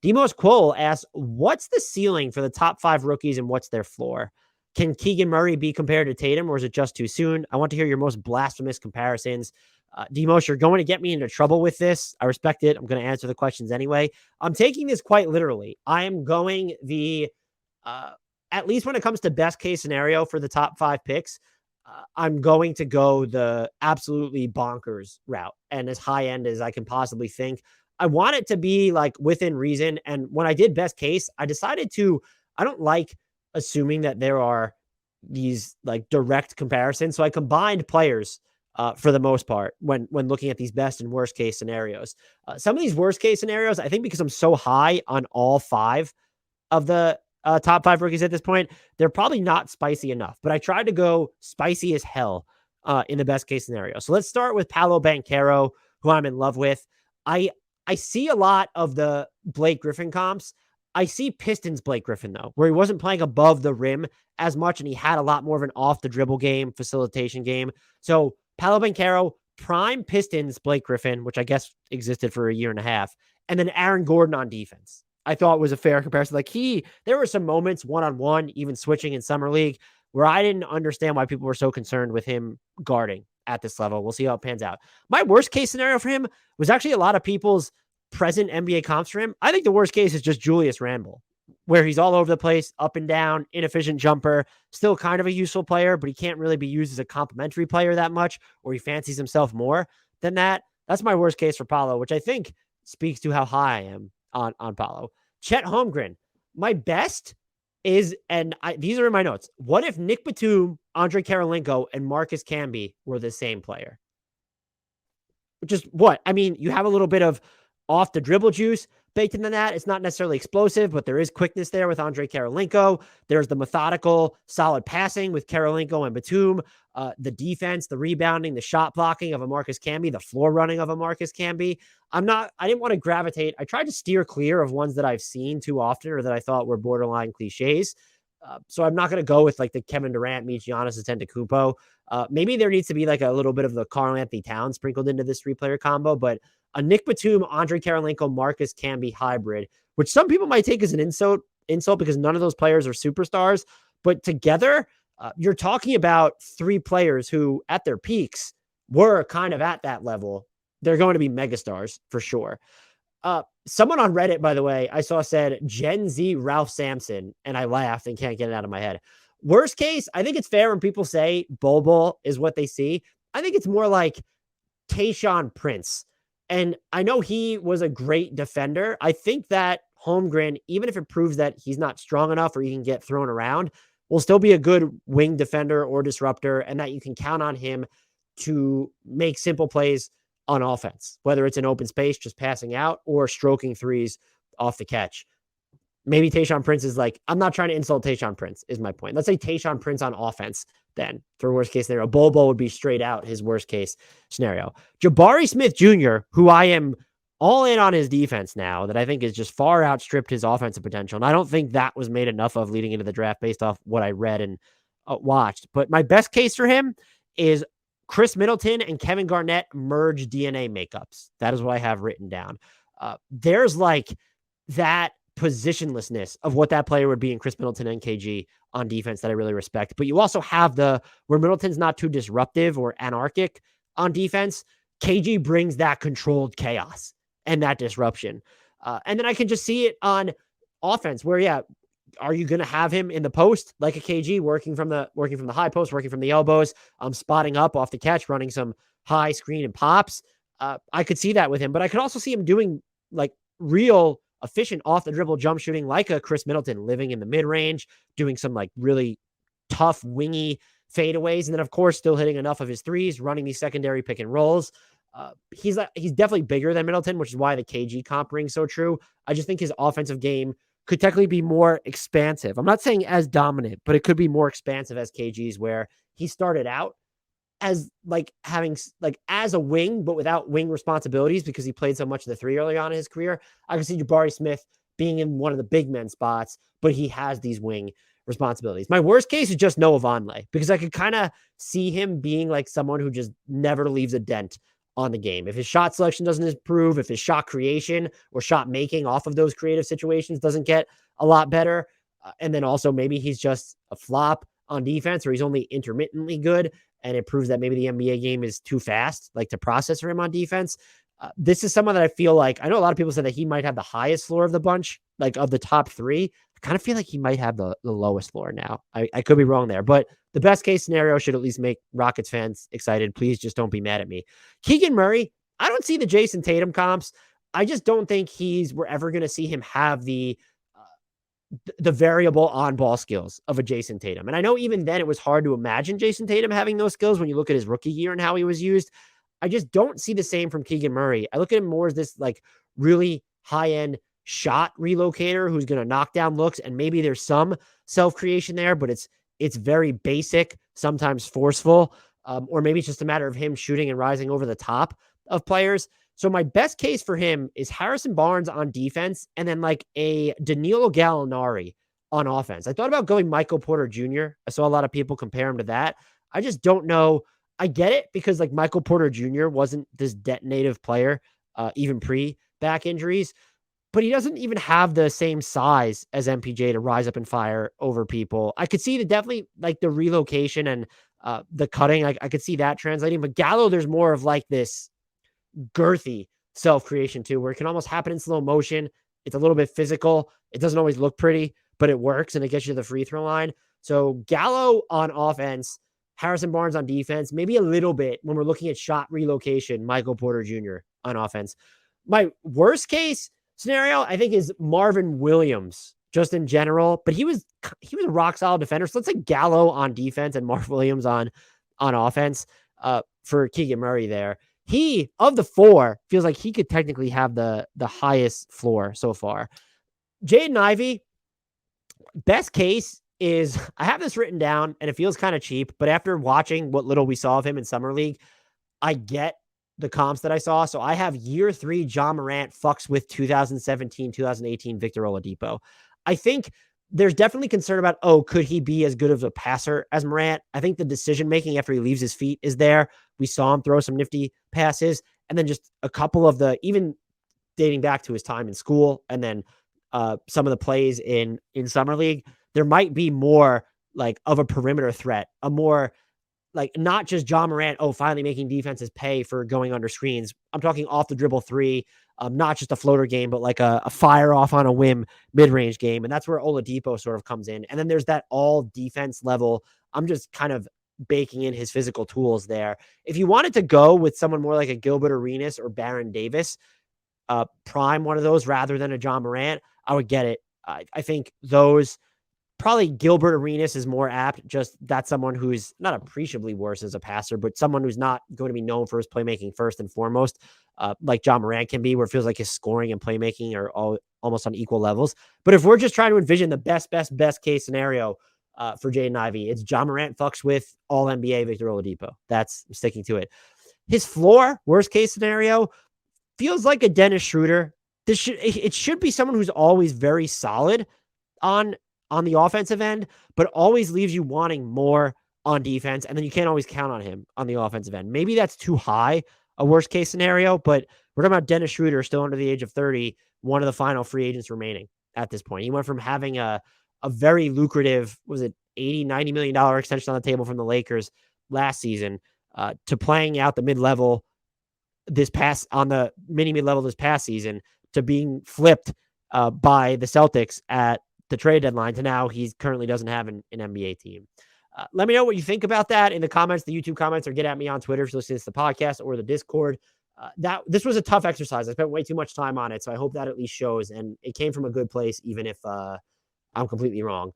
Demos Quoll asks, what's the ceiling for the top 5 rookies and what's their floor? Can Keegan Murray be compared to Tatum, or is it just too soon? I want to hear your most blasphemous comparisons. Demos, you're going to get me into trouble with this. I respect it. I'm going to answer the questions anyway. I'm taking this quite literally. I am going at least when it comes to best case scenario for the top 5 picks, I'm going to go the absolutely bonkers route and as high end as I can possibly think. I want it to be like within reason. And when I did best case, I decided I don't like assuming that there are these like direct comparisons. So I combined players for the most part when looking at these best and worst case scenarios. Some of these worst case scenarios, I think because I'm so high on all 5 of the top 5 rookies at this point, they're probably not spicy enough. But I tried to go spicy as hell in the best case scenario. So let's start with Paolo Banchero, who I'm in love with. I see a lot of the Blake Griffin comps. I see Pistons Blake Griffin, though, where he wasn't playing above the rim as much, and he had a lot more of an off-the-dribble game, facilitation game. So Paolo Banchero, prime Pistons Blake Griffin, which I guess existed for a year and a half, and then Aaron Gordon on defense. I thought was a fair comparison. There were some moments one-on-one, even switching in Summer League, where I didn't understand why people were so concerned with him guarding at this level. We'll see how it pans out. My worst case scenario for him was actually a lot of people's present NBA comps for him. I think the worst case is just Julius Randle, where he's all over the place, up and down, inefficient jumper, still kind of a useful player, but he can't really be used as a complementary player that much, or he fancies himself more than that. That's my worst case for Paolo, which I think speaks to how high I am on Paolo. Chet Holmgren, my best is, these are in my notes. What if Nick Batum, Andre Karolinko, and Marcus Camby were the same player? Just what? I mean, you have a little bit of off the dribble juice baked into that. It's not necessarily explosive, but there is quickness there with Andre Karolinko. There's the methodical, solid passing with Karolinko and Batum. The defense, the rebounding, the shot blocking of a Marcus Camby, the floor running of a Marcus Camby. I didn't want to gravitate. I tried to steer clear of ones that I've seen too often or that I thought were borderline cliches. So I'm not going to go with like the Kevin Durant meets Giannis Antetokounmpo. Maybe there needs to be like a little bit of the Karl-Anthony Towns sprinkled into this 3-player combo, but a Nick Batum, Andre Karolinko, Marcus Camby hybrid, which some people might take as an insult because none of those players are superstars, but together you're talking about 3 players who at their peaks were kind of at that level. They're going to be megastars for sure. Someone on Reddit, by the way, I saw said Gen Z Ralph Sampson, and I laughed and can't get it out of my head. Worst case, I think it's fair when people say Bol is what they see. I think it's more like Tayshaun Prince. And I know he was a great defender. I think that Holmgren, even if it proves that he's not strong enough or he can get thrown around, will still be a good wing defender or disruptor, and that you can count on him to make simple plays on offense, whether it's in open space, just passing out, or stroking threes off the catch. Maybe Tayshaun Prince is like, I'm not trying to insult Tayshaun Prince, is my point. Let's say Tayshaun Prince on offense, then, for worst case scenario. Bol would be straight out his worst case scenario. Jabari Smith Jr., who I am all in on his defense now, that I think is just far outstripped his offensive potential. And I don't think that was made enough of leading into the draft based off what I read and watched. But my best case for him is Chris Middleton and Kevin Garnett merge DNA makeups. That is what I have written down. There's like that positionlessness of what that player would be in Chris Middleton and KG on defense that I really respect. But you also have where Middleton's not too disruptive or anarchic on defense. KG brings that controlled chaos and that disruption. And then I can just see it on offense where, are you going to have him in the post like a KG working from the high post, working from the elbows, spotting up off the catch, running some high screen and pops? I could see that with him, but I could also see him doing like real efficient off the dribble jump shooting like a Chris Middleton, living in the mid range, doing some like really tough wingy fadeaways. And then of course, still hitting enough of his threes, running these secondary pick and rolls. He's definitely bigger than Middleton, which is why the KG comp rings so true. I just think his offensive game could technically be more expansive. I'm not saying as dominant, but it could be more expansive as KG's, where he started out as like having like as a wing, but without wing responsibilities because he played so much of the 3 early on in his career. I can see Jabari Smith being in one of the big men spots, but he has these wing responsibilities. My worst case is just Noah Vonleh, because I could kind of see him being like someone who just never leaves a dent on the game. If his shot selection doesn't improve, if his shot creation or shot making off of those creative situations doesn't get a lot better, and then also maybe he's just a flop on defense or he's only intermittently good and it proves that maybe the NBA game is too fast, like to process for him on defense. This is someone that I feel like, I know a lot of people said that he might have the highest floor of the bunch, like of the top three. I kind of feel like he might have the lowest floor now. I could be wrong there, but the best case scenario should at least make Rockets fans excited. Please just don't be mad at me. Keegan Murray, I don't see the Jason Tatum comps. I just don't think we're ever going to see him have the variable on-ball skills of a Jason Tatum. And I know even then it was hard to imagine Jason Tatum having those skills when you look at his rookie year and how he was used. I just don't see the same from Keegan Murray. I look at him more as this like really high-end shot relocator who's going to knock down looks, and maybe there's some self-creation there, but it's very basic, sometimes forceful, or maybe it's just a matter of him shooting and rising over the top of players. So my best case for him is Harrison Barnes on defense and then like a Danilo Gallinari on offense. I thought about going Michael Porter Jr. I saw a lot of people compare him to that. I just don't know. I get it because like Michael Porter Jr. wasn't this detonative player, even pre-back injuries, but he doesn't even have the same size as MPJ to rise up and fire over people. I could see definitely like the relocation and the cutting. I could see that translating, but Gallo, there's more of like this girthy self-creation too, where it can almost happen in slow motion. It's a little bit physical. It doesn't always look pretty, but it works and it gets you to the free throw line. So Gallo on offense, Harrison Barnes on defense, maybe a little bit when we're looking at shot relocation, Michael Porter Jr. on offense. My worst case scenario, I think, is Marvin Williams just in general, but he was a rock solid defender. So let's say Gallo on defense and Marv Williams on offense for Keegan Murray there. He, of the four, feels like he could technically have the highest floor so far. Jaden Ivey, best case is, I have this written down and it feels kind of cheap, but after watching what little we saw of him in Summer League, I get the comps that I saw. So I have year 3 Ja Morant fucks with 2017, 2018 Victor Oladipo. I think there's definitely concern about, could he be as good of a passer as Morant? I think the decision-making after he leaves his feet is there. We saw him throw some nifty passes, and then just a couple of even dating back to his time in school, and then some of the plays in Summer League, there might be more like of a perimeter threat, a more like not just Ja Morant, finally making defenses pay for going under screens. I'm talking off the dribble three, not just a floater game, but like a fire off on a whim mid-range game. And that's where Oladipo sort of comes in. And then there's that all defense level. I'm just kind of baking in his physical tools there. If you wanted to go with someone more like a Gilbert Arenas or Baron Davis, prime one of those rather than a Ja Morant, I would get it. I think those probably Gilbert Arenas is more apt. Just that's someone who's not appreciably worse as a passer, but someone who's not going to be known for his playmaking first and foremost, like Ja Morant can be, where it feels like his scoring and playmaking are all almost on equal levels. But if we're just trying to envision the best case scenario for Jaden Ivey, it's Ja Morant fucks with all NBA Victor Oladipo. I'm sticking to it. His floor, worst case scenario, feels like a Dennis Schroeder. It should be someone who's always very solid on the offensive end, but always leaves you wanting more on defense. And then you can't always count on him on the offensive end. Maybe that's too high, a worst case scenario, but we're talking about Dennis Schroeder, still under the age of 30, one of the final free agents remaining at this point. He went from having a very lucrative, was it $80-90 million extension on the table from the Lakers last season, to playing out the mid-level on the mini mid-level this past season, to being flipped by the Celtics at the trade deadline, to now he currently doesn't have an NBA team. Let me know what you think about that in the comments, the YouTube comments, or get at me on Twitter if you're listening to the podcast or the Discord. This was a tough exercise. I spent way too much time on it, so I hope that at least shows, and it came from a good place, even if I'm completely wrong.